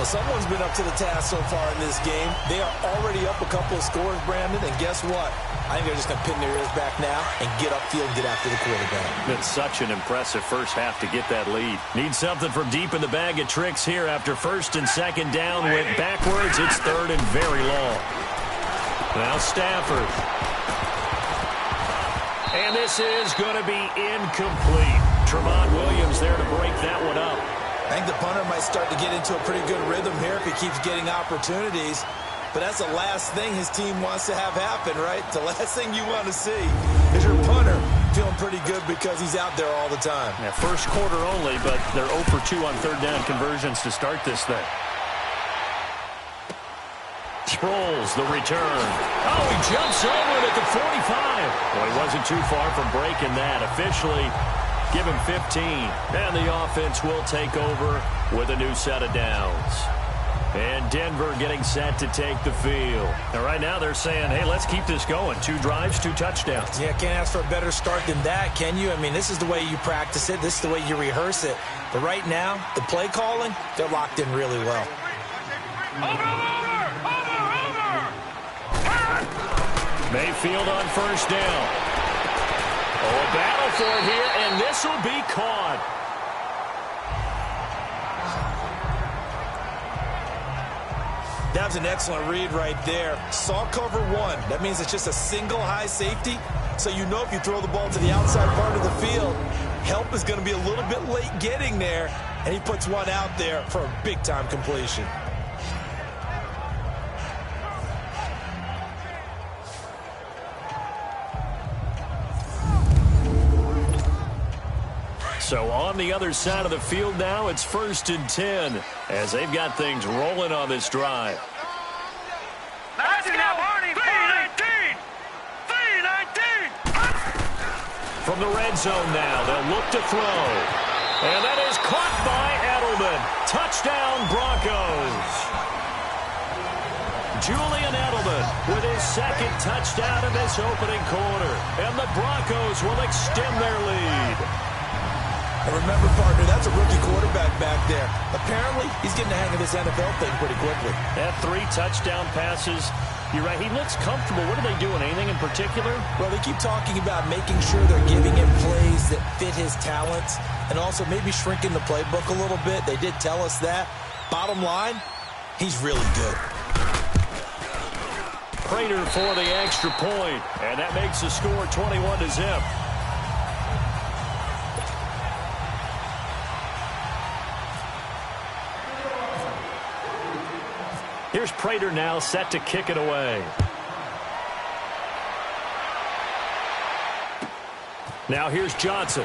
Well, someone's been up to the task so far in this game. They are already up a couple of scores, Brandon, and guess what? I think they're just going to pin their ears back now and get upfield and get after the quarterback. Been such an impressive first half to get that lead. Need something from deep in the bag of tricks here after first and second down. Went backwards. It's third and very long. Now Stafford. And this is going to be incomplete. Tremont Williams there to break that one up. I think the punter might start to get into a pretty good rhythm here if he keeps getting opportunities. But that's the last thing his team wants to have happen, right? The last thing you want to see is your punter feeling pretty good because he's out there all the time. Yeah, first quarter only, but they're 0 for 2 on third down conversions to start this thing. Sproles, the return. Oh, he jumps over it at the 45. Well, he wasn't too far from breaking that. Officially, give him 15. And the offense will take over with a new set of downs. And Denver getting set to take the field. And right now they're saying, hey, let's keep this going. 2 drives, 2 touchdowns. Yeah, can't ask for a better start than that, can you? I mean, this is the way you practice it. This is the way you rehearse it. But right now, the play calling, they're locked in really well. Mayfield on first down. Oh, a battle for it here, and this will be caught. That was an excellent read right there. Saw cover 1. That means it's just a single high safety. So you know if you throw the ball to the outside part of the field, help is going to be a little bit late getting there. And he puts one out there for a big-time completion. So on the other side of the field now, it's 1st and 10 as they've got things rolling on this drive. Let's go, Barney! 3-19! 3-19! From the red zone now, they'll look to throw. And that is caught by Edelman. Touchdown, Broncos. Julian Edelman with his second touchdown in this opening quarter. And the Broncos will extend their lead. And remember, partner, that's a rookie quarterback back there. Apparently, he's getting the hang of this NFL thing pretty quickly. That 3 touchdown passes. You're right, he looks comfortable. What are they doing? Anything in particular? Well, they keep talking about making sure they're giving him plays that fit his talents and also maybe shrinking the playbook a little bit. They did tell us that. Bottom line, he's really good. Prater for the extra point, and that makes the score 21-0. Here's Prater now set to kick it away. Now here's Johnson.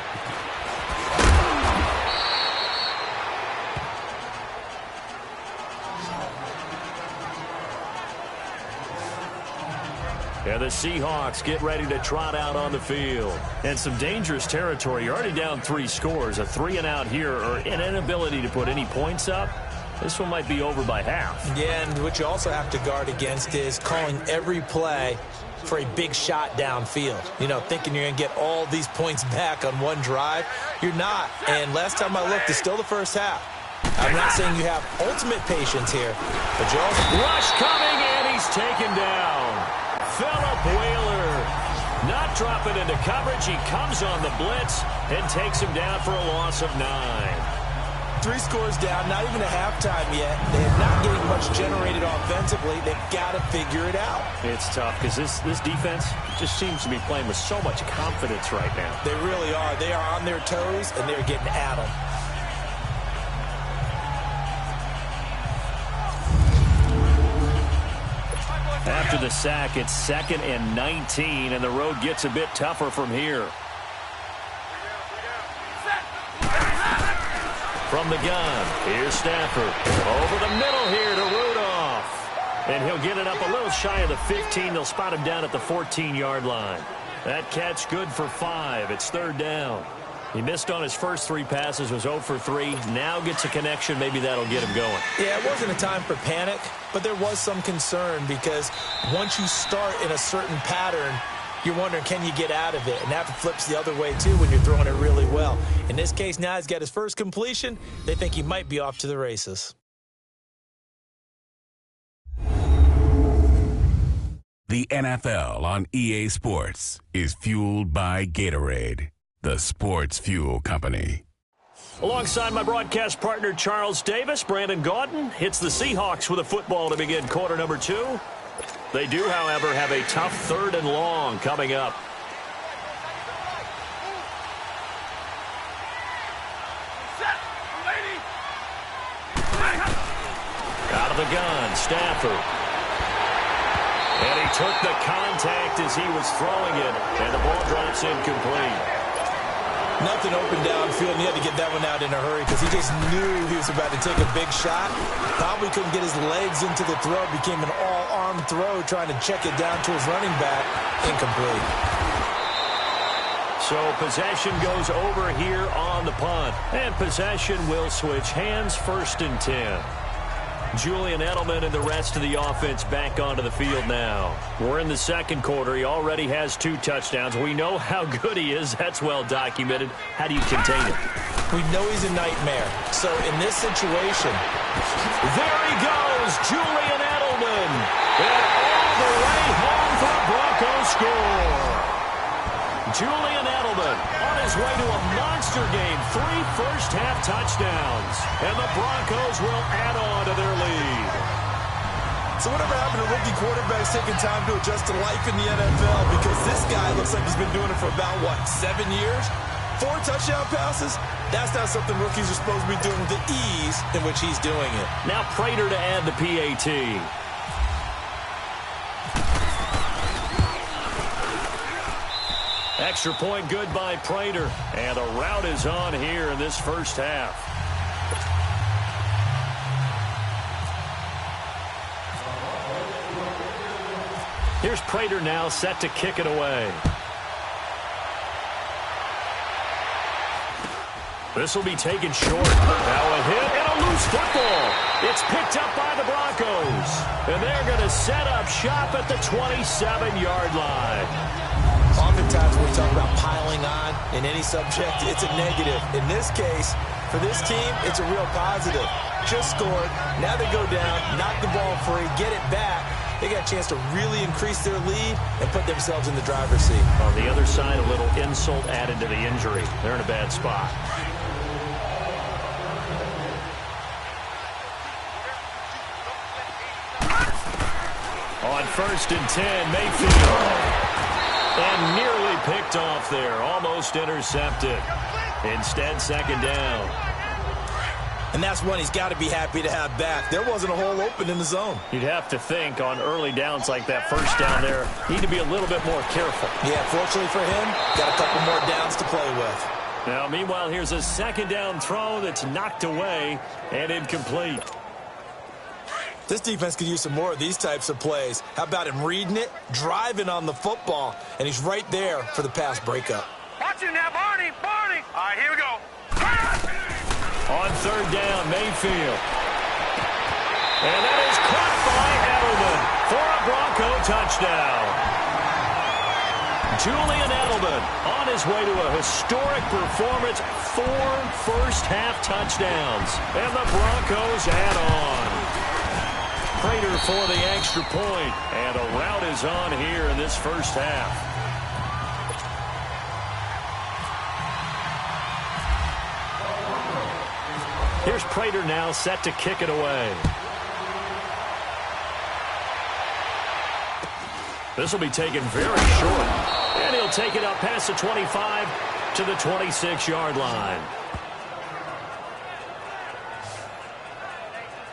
And the Seahawks get ready to trot out on the field. And some dangerous territory. You're already down 3 scores. A 3-and-out here or an inability to put any points up. This one might be over by half. Yeah, and what you also have to guard against is calling every play for a big shot downfield. You know, thinking you're going to get all these points back on one drive. You're not. And last time I looked, it's still the first half. I'm not saying you have ultimate patience here, but you also... Rush coming, and he's taken down. Phillip Wheeler not dropping into coverage. He comes on the blitz and takes him down for a loss of 9. 3 scores down, not even a halftime yet. They're not getting much generated offensively. They've got to figure it out. It's tough because this defense just seems to be playing with so much confidence right now. They really are. They are on their toes, and they're getting at them. After the sack, it's 2nd and 19, and the road gets a bit tougher from here. From the gun, here's Stafford. Over the middle here to Rudolph. And he'll get it up a little shy of the 15. They'll spot him down at the 14-yard line. That catch good for 5. It's 3rd down. He missed on his first 3 passes, was 0 for 3. Now gets a connection. Maybe that'll get him going. Yeah, it wasn't a time for panic, but there was some concern because once you start in a certain pattern, you're wondering, can you get out of it? And that flips the other way, too, when you're throwing it really well. In this case, now he's got his first completion. They think he might be off to the races. The NFL on EA Sports is fueled by Gatorade, the sports fuel company. Alongside my broadcast partner, Charles Davis, Brandon Gaudin hits the Seahawks with a football to begin quarter number 2. They do, however, have a tough 3rd and long coming up. Out of the gun, Stafford. And he took the contact as he was throwing it, and the ball drops incomplete. Nothing open downfield, and he had to get that one out in a hurry because he just knew he was about to take a big shot. Probably couldn't get his legs into the throw. Became an all-arm throw, trying to check it down to his running back. Incomplete. So possession goes over here on the punt. And possession will switch hands, 1st and 10. Julian Edelman and the rest of the offense back onto the field now. We're in the 2nd quarter. He already has 2 touchdowns. We know how good he is. That's well documented. How do you contain it? We know he's a nightmare. So in this situation, there he goes, Julian Edelman. And all the way home for a Broncos score. Julian Edelman on his way to a monster game. 3 first-half touchdowns. And the Broncos will add on to their lead. So whatever happened to rookie quarterbacks taking time to adjust to life in the NFL? Because this guy looks like he's been doing it for about, 7 years? 4 touchdown passes? That's not something rookies are supposed to be doing with the ease in which he's doing it. Now Prater to add the PAT. Extra point good by Prater. And the route is on here in this first half. Here's Prater now set to kick it away. This will be taken short. Now a hit and a loose football. It's picked up by the Broncos. And they're going to set up shop at the 27-yard line. Oftentimes when we talk about piling on in any subject, it's a negative. In this case, for this team, it's a real positive. Just scored. Now they go down, knock the ball free, get it back. They got a chance to really increase their lead and put themselves in the driver's seat. On the other side, a little insult added to the injury. They're in a bad spot. On 1st and 10, Mayfield. And nearly picked off there. Almost intercepted. Instead, 2nd down. And that's one he's got to be happy to have back. There wasn't a hole open in the zone. You'd have to think on early downs like that, 1st down there, need to be a little bit more careful. Yeah, fortunately for him, got a couple more downs to play with. Now, meanwhile, here's a 2nd down throw that's knocked away and incomplete. This defense could use some more of these types of plays. How about him reading it, driving on the football, and he's right there for the pass breakup. Watch it now, Barney. All right, here we go. On 3rd down, Mayfield. And that is caught by Edelman for a Bronco touchdown. Julian Edelman on his way to a historic performance, 4 first-half touchdowns. And the Broncos add on. Prater for the extra point, and a route is on here in this first half. Here's Prater now set to kick it away. This will be taken very short, and he'll take it up past the 25 to the 26-yard line.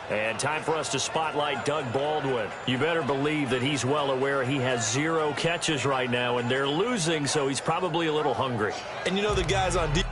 And time for us to spotlight Doug Baldwin. You better believe that he's well aware he has 0 catches right now, and they're losing, so he's probably a little hungry. And you know the guys on defense.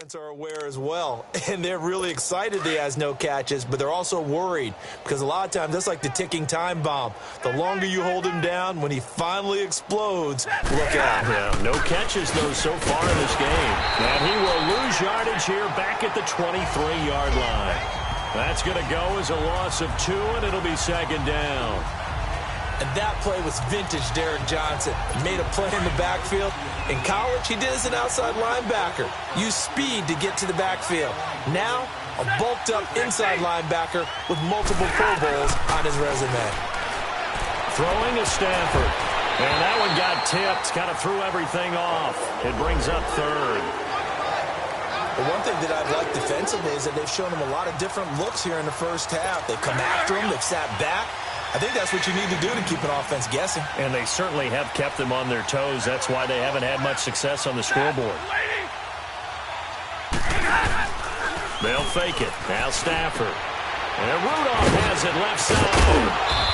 defense are aware as well, and they're really excited he has no catches, but they're also worried because a lot of times that's like the ticking time bomb. The longer you hold him down, when he finally explodes, look out. Yeah, no catches, though, so far in this game. And he will lose yardage here back at the 23-yard line. That's going to go as a loss of 2, and it'll be second down. And that play was vintage Derek Johnson. He made a play in the backfield. In college, he did as an outside linebacker. Used speed to get to the backfield. Now, a bulked-up inside linebacker with multiple Pro Bowls on his resume. Throwing to Stafford. And that one got tipped. Kind of threw everything off. It brings up third. The one thing that I've liked defensively is that they've shown him a lot of different looks here in the first half. They've come after him. They've sat back. I think that's what you need to do to keep an offense guessing. And they certainly have kept them on their toes. That's why they haven't had much success on the scoreboard. They'll fake it. Now Stafford. And Rudolph has it left side.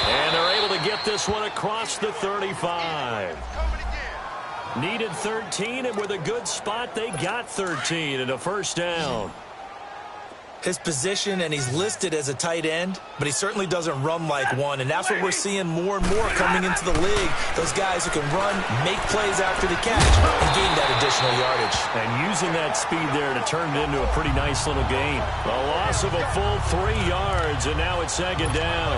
And they're able to get this one across the 35. Needed 13, and with a good spot, they got 13 and a first down. His position, and he's listed as a tight end, but he certainly doesn't run like one, and that's what we're seeing more and more coming into the league. Those guys who can run, make plays after the catch, and gain that additional yardage. And using that speed there to turn it into a pretty nice little gain. A loss of a full 3 yards, and now it's second down.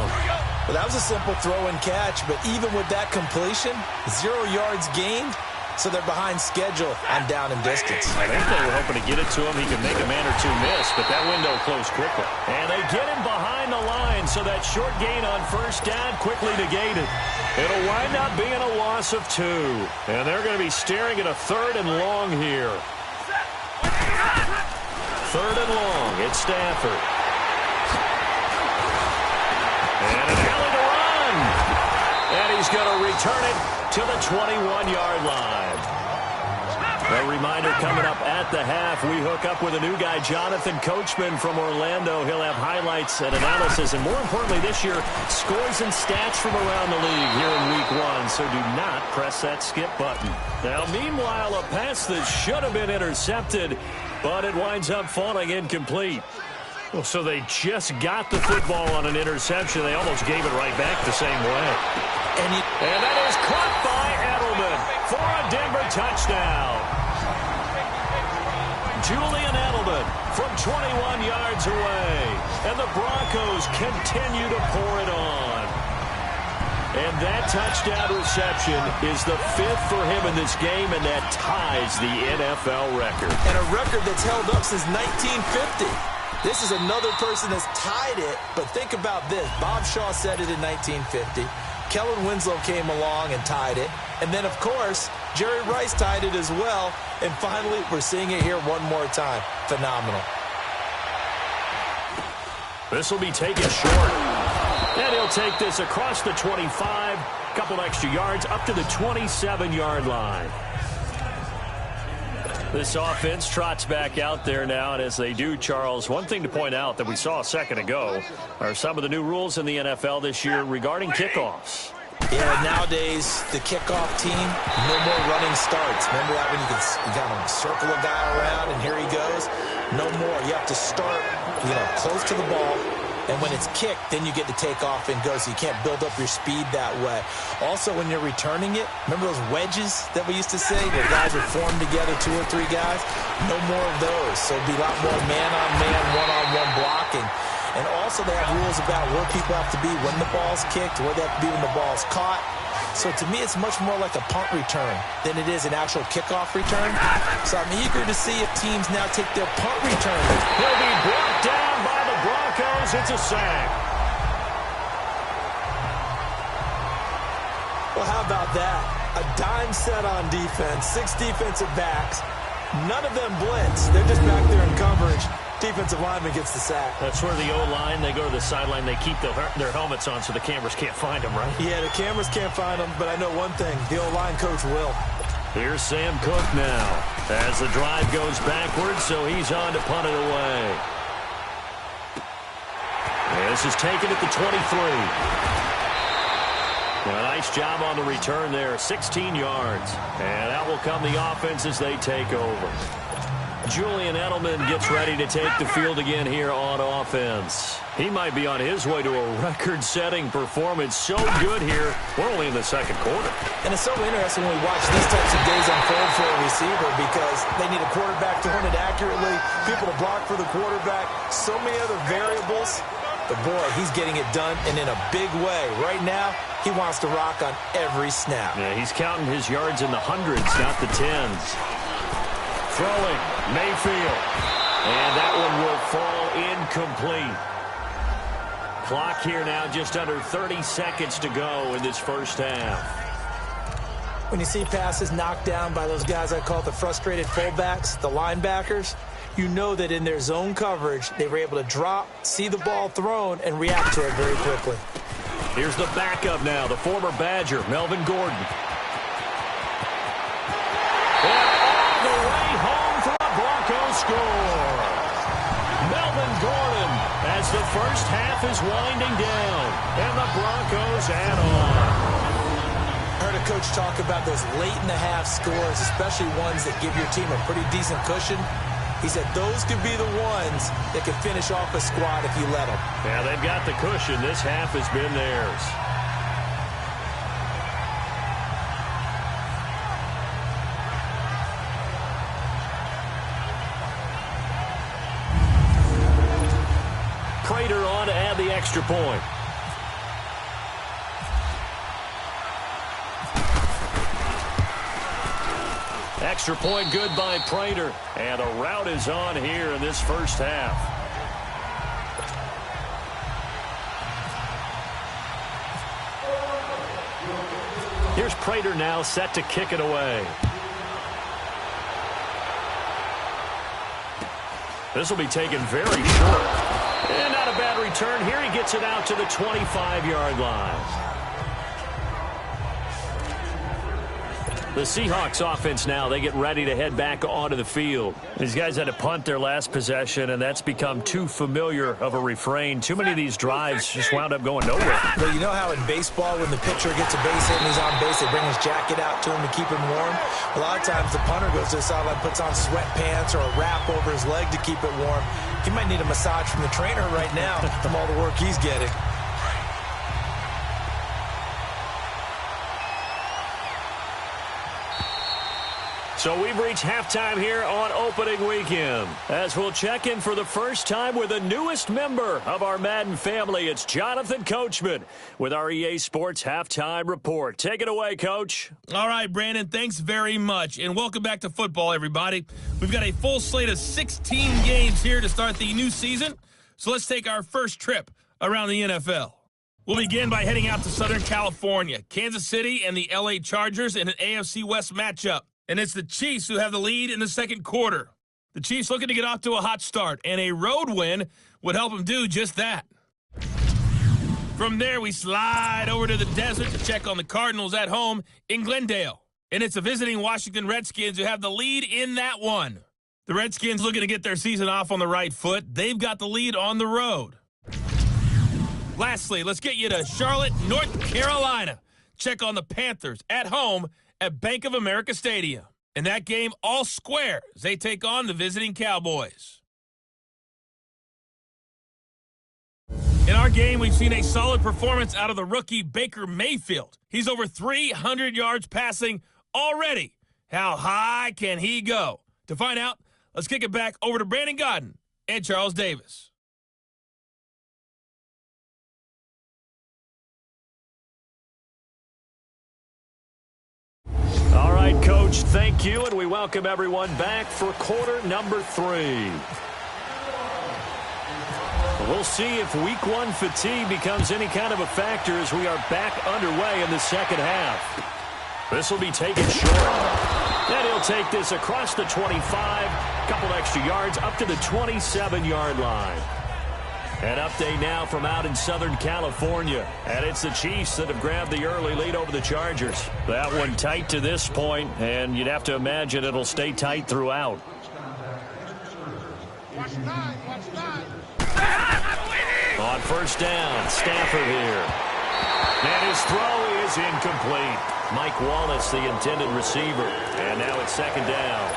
Well, that was a simple throw and catch, but even with that completion, 0 yards gained, so they're behind schedule on down and distance. I think they were hoping to get it to him. He could make a man or two miss, but that window closed quickly. And they get him behind the line, so that short gain on first down quickly negated. It'll wind up being a loss of 2. And they're going to be staring at a 3rd and long here. 3rd and long. It's Stafford. And an alley to run. And he's going to return it to the 21-yard line. A reminder coming up at the half, we hook up with a new guy, Jonathan Coachman from Orlando. He'll have highlights and analysis, and more importantly this year, scores and stats from around the league here in Week 1, so do not press that skip button. Now, meanwhile, a pass that should have been intercepted, but it winds up falling incomplete. Well, so they just got the football on an interception. They almost gave it right back the same way. And that is caught by Edelman for a Denver touchdown. Julian Edelman from 21 yards away. And the Broncos continue to pour it on. And that touchdown reception is the 5th for him in this game, and that ties the NFL record. And a record that's held up since 1950. This is another person that's tied it, but think about this. Bob Shaw said it in 1950. Kellen Winslow came along and tied it. And then, of course, Jerry Rice tied it as well. And finally, we're seeing it here one more time. Phenomenal. This will be taken short. And he'll take this across the 25, a couple extra yards, up to the 27-yard line. This offense trots back out there now, and as they do, Charles, one thing to point out that we saw a second ago are some of the new rules in the NFL this year regarding kickoffs. Yeah, nowadays, the kickoff team, no more running starts. Remember that when you kind of circle a guy around and here he goes? No more. You have to start, close to the ball. And when it's kicked, then you get to take off and go, so you can't build up your speed that way. Also, when you're returning it, remember those wedges that we used to say where guys would form together, 2 or 3 guys? No more of those. So it'd be a lot more man-on-man, one-on-one blocking. And also they have rules about where people have to be when the ball's kicked, where they have to be when the ball's caught. So to me, it's much more like a punt return than it is an actual kickoff return. So I'm eager to see if teams now take their punt return. He'll be brought down by the Broncos. It's a sack. Well, how about that? A dime set on defense, 6 defensive backs. None of them blitz. They're just back there in coverage. Defensive lineman gets the sack. That's where the O-line, they go to the sideline, they keep their helmets on so the cameras can't find them, right? Yeah, the cameras can't find them, but I know one thing, the O-line coach will. Here's Sam Cook now as the drive goes backwards, so he's on to punt it away. This is taken at the 23. A nice job on the return there, 16 yards. And that will come the offense as they take over. Julian Edelman gets ready to take the field again here on offense. He might be on his way to a record-setting performance. So good here. We're only in the second quarter. And it's so interesting when we watch these types of days unfold for a receiver because they need a quarterback to run it accurately, people to block for the quarterback, so many other variables. But, boy, he's getting it done and in a big way. Right now, he wants to rock on every snap. Yeah, he's counting his yards in the hundreds, not the tens. Throwing, Mayfield. And that one will fall incomplete. Clock here now just under 30 seconds to go in this first half. When you see passes knocked down by those guys I call the frustrated fullbacks, the linebackers, you know that in their zone coverage, they were able to drop, see the ball thrown, and react to it very quickly. Here's the backup now, the former Badger, Melvin Gordon. And all the way home for a Broncos score. Melvin Gordon as the first half is winding down, and the Broncos add on. I heard a coach talk about those late-in-the-half scores, especially ones that give your team a pretty decent cushion. He said those could be the ones that could finish off a squad if you let them. Yeah, they've got the cushion. This half has been theirs. Prater on to add the extra point. Extra point good by Prater. And a rout is on here in this first half. Here's Prater now set to kick it away. This will be taken very short. And not a bad return. Here he gets it out to the 25-yard line. The Seahawks offense now, they get ready to head back onto the field. These guys had to punt their last possession, and that's become too familiar of a refrain. Too many of these drives just wound up going nowhere. Well, you know how in baseball, when the pitcher gets a base hit and he's on base, they bring his jacket out to him to keep him warm? A lot of times the punter goes to the sideline, puts on sweatpants or a wrap over his leg to keep it warm. He might need a massage from the trainer right now from all the work he's getting. So we've reached halftime here on opening weekend. As we'll check in for the first time with the newest member of our Madden family, it's Jonathan Coachman with our EA Sports Halftime Report. Take it away, Coach. All right, Brandon, thanks very much. And welcome back to football, everybody. We've got a full slate of 16 games here to start the new season. So let's take our first trip around the NFL. We'll begin by heading out to Southern California, Kansas City and the LA Chargers in an AFC West matchup. And it's the Chiefs who have the lead in the second quarter. The Chiefs looking to get off to a hot start, and a road win would help them do just that. From there, we slide over to the desert to check on the Cardinals at home in Glendale. And it's the visiting Washington Redskins who have the lead in that one. The Redskins looking to get their season off on the right foot. They've got the lead on the road. Lastly, let's get you to Charlotte, North Carolina. Check on the Panthers at home at Bank of America Stadium. In that game, all square as they take on the visiting Cowboys. In our game, we've seen a solid performance out of the rookie Baker Mayfield. He's over 300 yards passing already. How high can he go? To find out, let's kick it back over to Brandon Godden and Charles Davis. All right, Coach, thank you, and we welcome everyone back for quarter number 3. We'll see if week 1 fatigue becomes any kind of a factor as we are back underway in the second half. This will be taken short. And he'll take this across the 25, couple extra yards up to the 27-yard line. An update now from out in Southern California. And it's the Chiefs that have grabbed the early lead over the Chargers. That one tight to this point, and you'd have to imagine it'll stay tight throughout. On first down, Stafford here. And his throw is incomplete. Mike Wallace, the intended receiver. And now it's second down.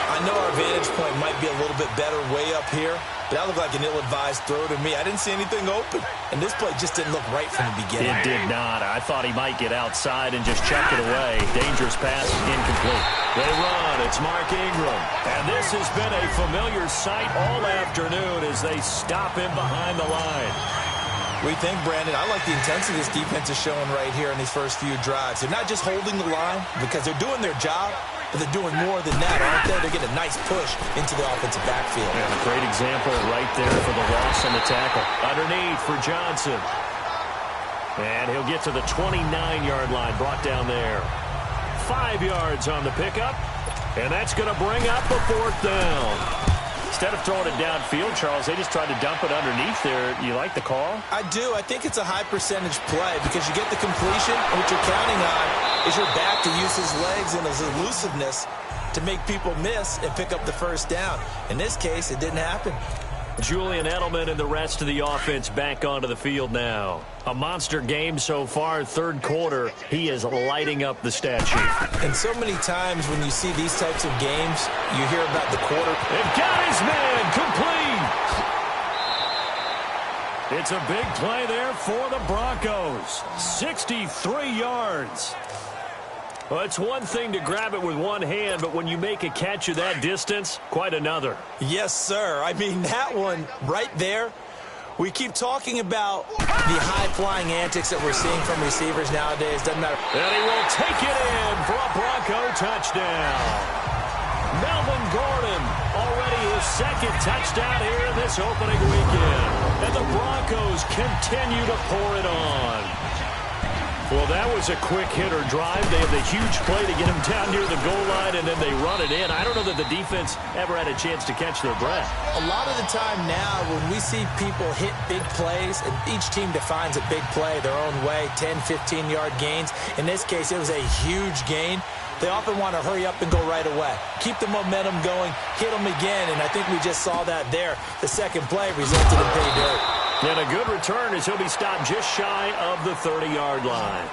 I know our vantage point might be a little bit better way up here, but that looked like an ill-advised throw to me. I didn't see anything open, and this play just didn't look right from the beginning. It did not. I thought he might get outside and just chuck it away. Dangerous pass, incomplete. They run. It's Mark Ingram. And this has been a familiar sight all afternoon as they stop him behind the line. We think, Brandon, I like the intensity this defense is showing right here in these first few drives. They're not just holding the line because they're doing their job, but they're doing more than that, aren't they? They're getting a nice push into the offensive backfield. And a great example right there for the loss on the tackle. Underneath for Johnson. And he'll get to the 29-yard line, brought down there. 5 yards on the pickup, and that's going to bring up a 4th down. Instead of throwing it downfield, Charles, they just tried to dump it underneath there. You like the call? I do. I think it's a high-percentage play because you get the completion, and what you're counting on is your back to use his legs and his elusiveness to make people miss and pick up the first down. In this case, it didn't happen. Julian Edelman and the rest of the offense back onto the field now. A monster game so far, 3rd quarter. He is lighting up the stat sheet. And so many times when you see these types of games, you hear about the quarter. They've got his man complete. It's a big play there for the Broncos. 63 yards. Well, it's one thing to grab it with one hand, but when you make a catch of that distance, quite another. Yes, sir. I mean, that one right there, we keep talking about the high-flying antics that we're seeing from receivers nowadays. Doesn't matter. And he will take it in for a Bronco touchdown. Melvin Gordon, already his 2nd touchdown here in this opening weekend. And the Broncos continue to pour it on. Well, that was a quick-hitter drive. They had the huge play to get him down near the goal line, and then they run it in. I don't know that the defense ever had a chance to catch their breath. A lot of the time now, when we see people hit big plays, and each team defines a big play their own way, 10, 15-yard gains. In this case, it was a huge gain. They often want to hurry up and go right away. Keep the momentum going, hit them again, and I think we just saw that there. The second play resulted in pay dirt. And a good return as he'll be stopped just shy of the 30-yard line.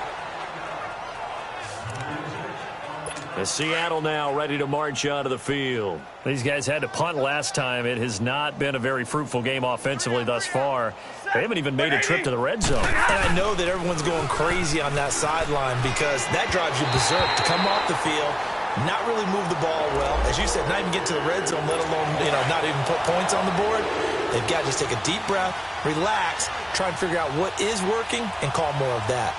As Seattle now ready to march onto the field. These guys had to punt last time. It has not been a very fruitful game offensively thus far. They haven't even made a trip to the red zone. And I know that everyone's going crazy on that sideline because that drives you berserk to come off the field, not really move the ball well. As you said, not even get to the red zone, let alone, not even put points on the board. They've got to just take a deep breath, relax, try and figure out what is working, and call more of that.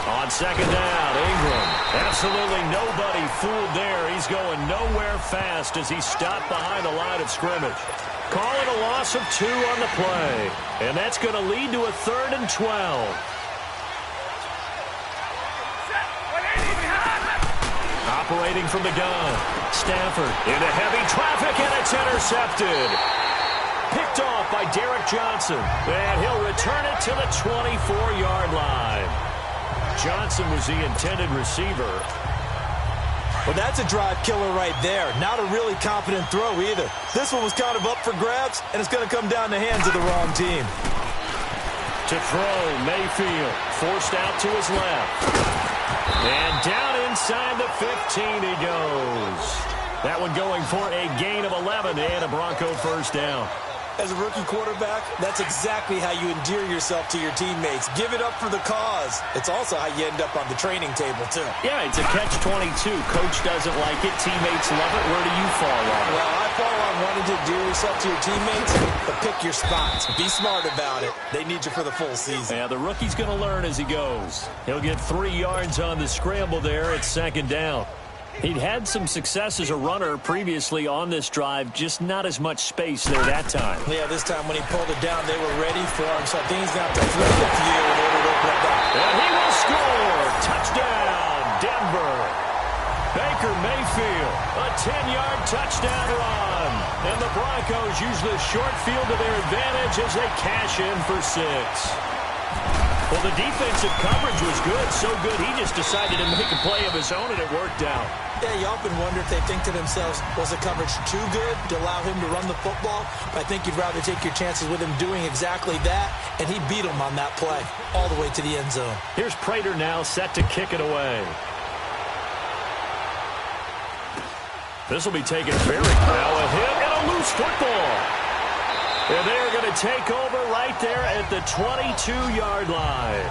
On 2nd down, Ingram. Absolutely nobody fooled there. He's going nowhere fast as he's stopped behind the line of scrimmage. Call it a loss of 2 on the play. And that's going to lead to a 3rd and 12. Operating from the gun. Stafford into heavy traffic, and it's intercepted. Picked off by Derek Johnson. And he'll return it to the 24-yard line. Johnson was the intended receiver. Well, that's a drive killer right there. Not a really confident throw either. This one was kind of up for grabs, and it's going to come down the hands of the wrong team. To throw, Mayfield forced out to his left. And down inside the 15 he goes. That one going for a gain of 11 and a Bronco first down. As a rookie quarterback, that's exactly how you endear yourself to your teammates. Give it up for the cause. It's also how you end up on the training table, too. Yeah, it's a catch-22. Coach doesn't like it. Teammates love it. Where do you fall on it? Well, I fall on wanting to endear yourself to your teammates, but pick your spots. Be smart about it. They need you for the full season. Yeah, the rookie's going to learn as he goes. He'll get 3 yards on the scramble there at 2nd down. He'd had some success as a runner previously on this drive, just not as much space there that time. Yeah, this time when he pulled it down, they were ready for him, so I think he's going to have to flip a few in order to open up that. And he will score! Touchdown, Denver! Baker Mayfield, a 10-yard touchdown run. And the Broncos use the short field to their advantage as they cash in for 6. Well, the defensive coverage was good, so good he just decided to make a play of his own, and it worked out. Yeah, you often wonder if they think to themselves, was the coverage too good to allow him to run the football? I think you'd rather take your chances with him doing exactly that, and he beat him on that play all the way to the end zone. Here's Prater now set to kick it away. This will be taken very now. A hit and a loose football. And they are going to take over right there at the 22-yard line.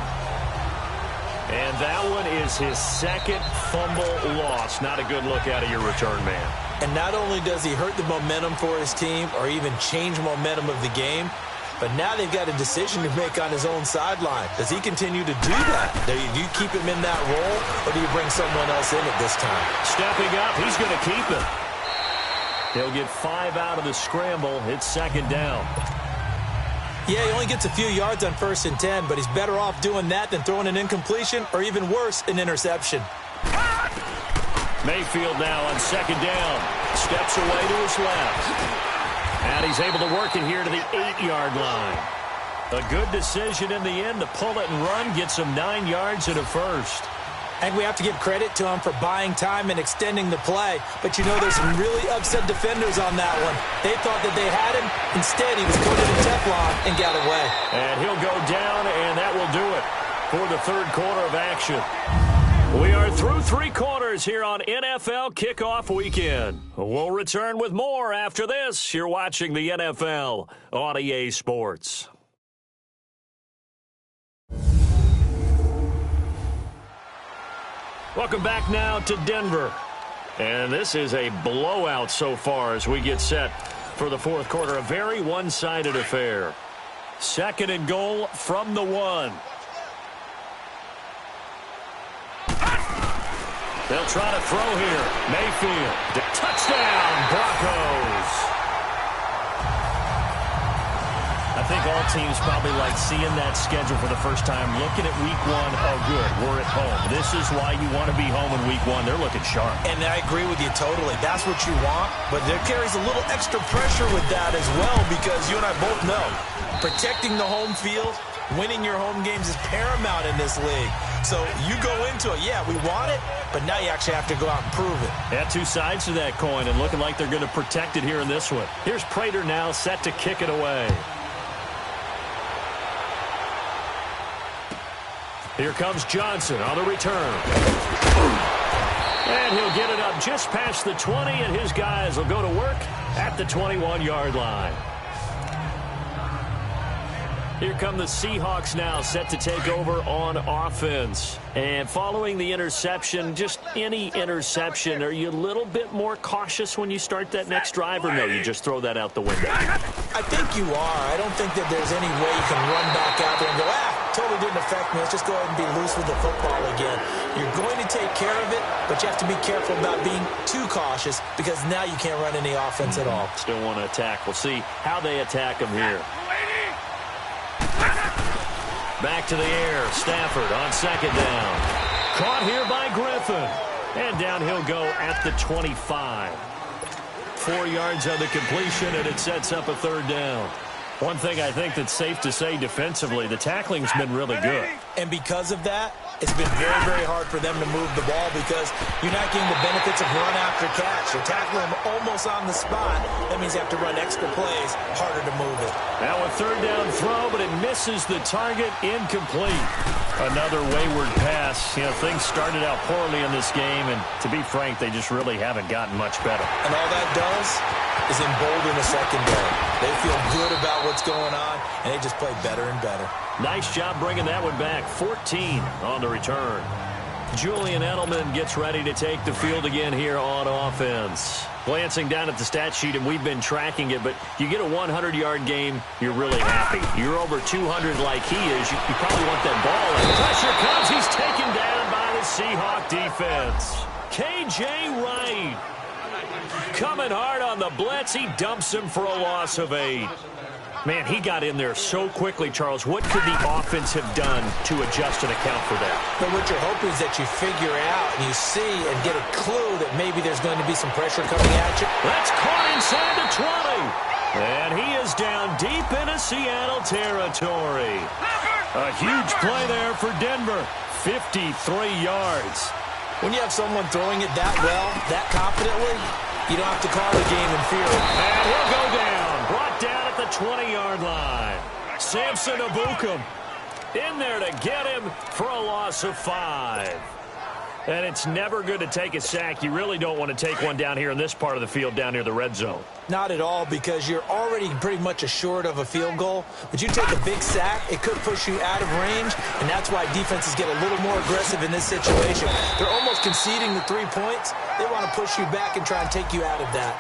And that one is his second fumble loss. Not a good look out of your return man. And not only does he hurt the momentum for his team or even change momentum of the game, but now they've got a decision to make on his own sideline. Does he continue to do that? Do you keep him in that role, or do you bring someone else in at this time? Stepping up, he's going to keep it. He'll get 5 out of the scramble. It's second down. Yeah, he only gets a few yards on 1st and 10, but he's better off doing that than throwing an incompletion or even worse, an interception. Mayfield now on second down. Steps away to his left. And he's able to work it here to the 8-yard line. A good decision in the end to pull it and run, gets him 9 yards and a first. And we have to give credit to him for buying time and extending the play. But you know, there's some really upset defenders on that one. They thought that they had him. Instead, he was coated in Teflon and got away. And he'll go down, and that will do it for the third quarter of action. We are through 3 quarters here on NFL Kickoff Weekend. We'll return with more after this. You're watching the NFL on EA Sports. Welcome back now to Denver. And this is a blowout so far as we get set for the fourth quarter. A very one-sided affair. Second and goal from the 1. They'll try to throw here. Mayfield. Touchdown, Broncos. I think all teams probably like seeing that schedule for the first time. Looking at week 1, oh, good, we're at home. This is why you want to be home in week 1. They're looking sharp. And I agree with you totally. That's what you want. But there carries a little extra pressure with that as well, because you and I both know protecting the home field, winning your home games is paramount in this league. So you go into it, yeah, we want it, but now you actually have to go out and prove it. Yeah, 2 sides to that coin, and looking like they're going to protect it here in this one. Here's Prater now set to kick it away. Here comes Johnson on the return. And he'll get it up just past the 20, and his guys will go to work at the 21-yard line. Here come the Seahawks now, set to take over on offense. And following the interception, just any interception, are you a little bit more cautious when you start that next drive, or no, you just throw that out the window? I think you are. I don't think that there's any way you can run back out there and go, totally didn't affect me. Let's just go ahead and be loose with the football again. You're going to take care of it, but you have to be careful about being too cautious, because now you can't run any offense at all. Still want to attack. We'll see how they attack them here. Back to the air. Stafford on second down. Caught here by Griffin. And down he'll go at the 25. 4 yards on the completion, and it sets up a third down. One thing I think that's safe to say defensively, the tackling's been really good. And because of that, it's been very, very hard for them to move the ball, because you're not getting the benefits of run after catch. You're tackling them almost on the spot. That means you have to run extra plays, harder to move it. Now a third down throw, but it misses the target, incomplete. Another wayward pass. You know, things started out poorly in this game, and to be frank, they just really haven't gotten much better. And all that does is embolden the secondary. They feel good about what's going on, and they just play better and better. Nice job bringing that one back. 14 on the return. Julian Edelman gets ready to take the field again here on offense. Glancing down at the stat sheet, and we've been tracking it, but you get a 100-yard game, you're really happy. You're over 200 like he is, you probably want that ball. And pressure comes. He's taken down by the Seahawk defense. K.J. Wright coming hard on the blitz. He dumps him for a loss of 8. Man, he got in there so quickly, Charles. What could the offense have done to adjust and account for that? But what you're hoping is that you figure out and you see and get a clue that maybe there's going to be some pressure coming at you. That's caught inside the 20. And he is down deep into Seattle territory. A huge play there for Denver. 53 yards. When you have someone throwing it that well, that confidently, you don't have to call the game in fear. And he'll go down. Brought down at the 20-yard line. Samson Ebukam in there to get him for a loss of 5. And it's never good to take a sack. You really don't want to take one down here in this part of the field down near the red zone. Not at all, because you're already pretty much assured of a field goal. But you take a big sack, it could push you out of range, and that's why defenses get a little more aggressive in this situation. They're almost conceding the 3 points. They want to push you back and try and take you out of that.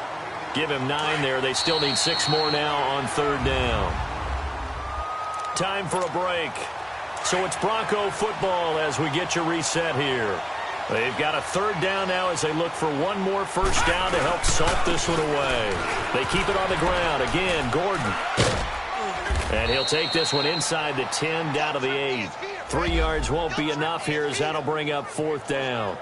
Give him 9 there. They still need 6 more now on 3rd down. Time for a break. So it's Bronco football as we get you reset here. They've got a 3rd down now as they look for one more first down to help salt this one away. They keep it on the ground. Again, Gordon. And he'll take this one inside the 10 down to the 8. 3 yards won't be enough here as that'll bring up 4th down.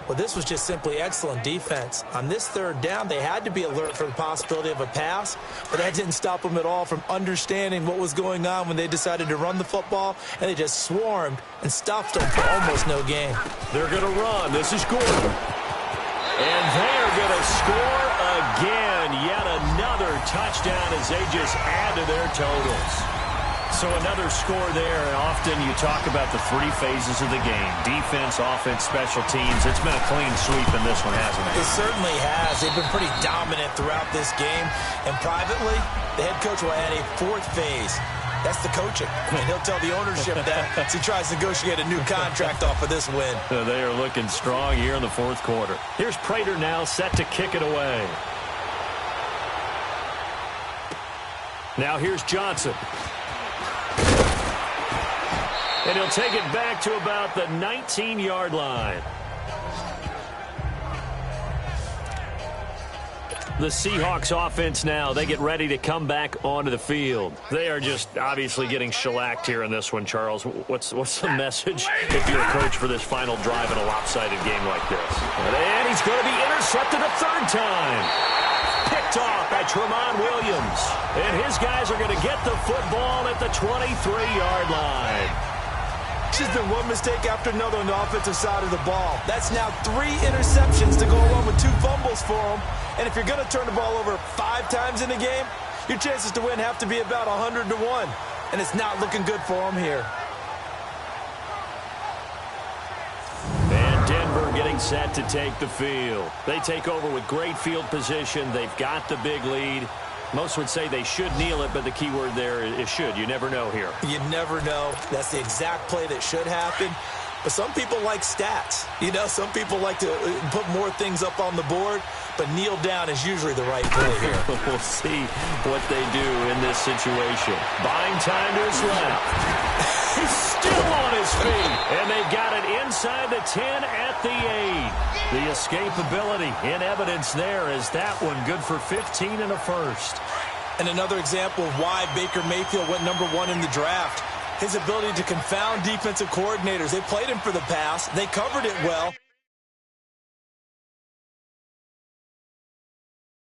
Well, this was just simply excellent defense. On this 3rd down, they had to be alert for the possibility of a pass, but that didn't stop them at all from understanding what was going on when they decided to run the football, and they just swarmed and stuffed them for almost no gain. They're going to run. This is Gordon. And they are going to score again. Yet another touchdown as they just add to their totals. So another score there, and often you talk about the 3 phases of the game. Defense, offense, special teams. It's been a clean sweep in this one, hasn't it? It certainly has. They've been pretty dominant throughout this game. And privately, the head coach will add a 4th phase. That's the coaching. And he'll tell the ownership that as he tries to negotiate a new contract off of this win. They are looking strong here in the 4th quarter. Here's Prater now set to kick it away. Now here's Johnson. And he'll take it back to about the 19-yard line. The Seahawks offense now, they get ready to come back onto the field. They are just obviously getting shellacked here in this one, Charles. What's the message if you're a coach for this final drive in a lopsided game like this? And he's going to be intercepted a 3rd time. Picked off by Tramon Williams. And his guys are going to get the football at the 23-yard line. There's been one mistake after another on the offensive side of the ball. That's now 3 interceptions to go along with 2 fumbles for them. And if you're going to turn the ball over 5 times in a game, your chances to win have to be about 100 to 1. And it's not looking good for them here. And Denver getting set to take the field. They take over with great field position. They've got the big lead. Most would say they should kneel it, but the key word there is should. You never know here. You never know. That's the exact play that should happen. But some people like stats. You know, some people like to put more things up on the board, but kneel down is usually the right play here. We'll see what they do in this situation. Buying time to his left. He's still on his feet. And they've got it inside the 10 at the 8. The escapability in evidence there is that one good for 15 and a 1st. And another example of why Baker Mayfield went #1 in the draft. His ability to confound defensive coordinators. They played him for the pass. They covered it well.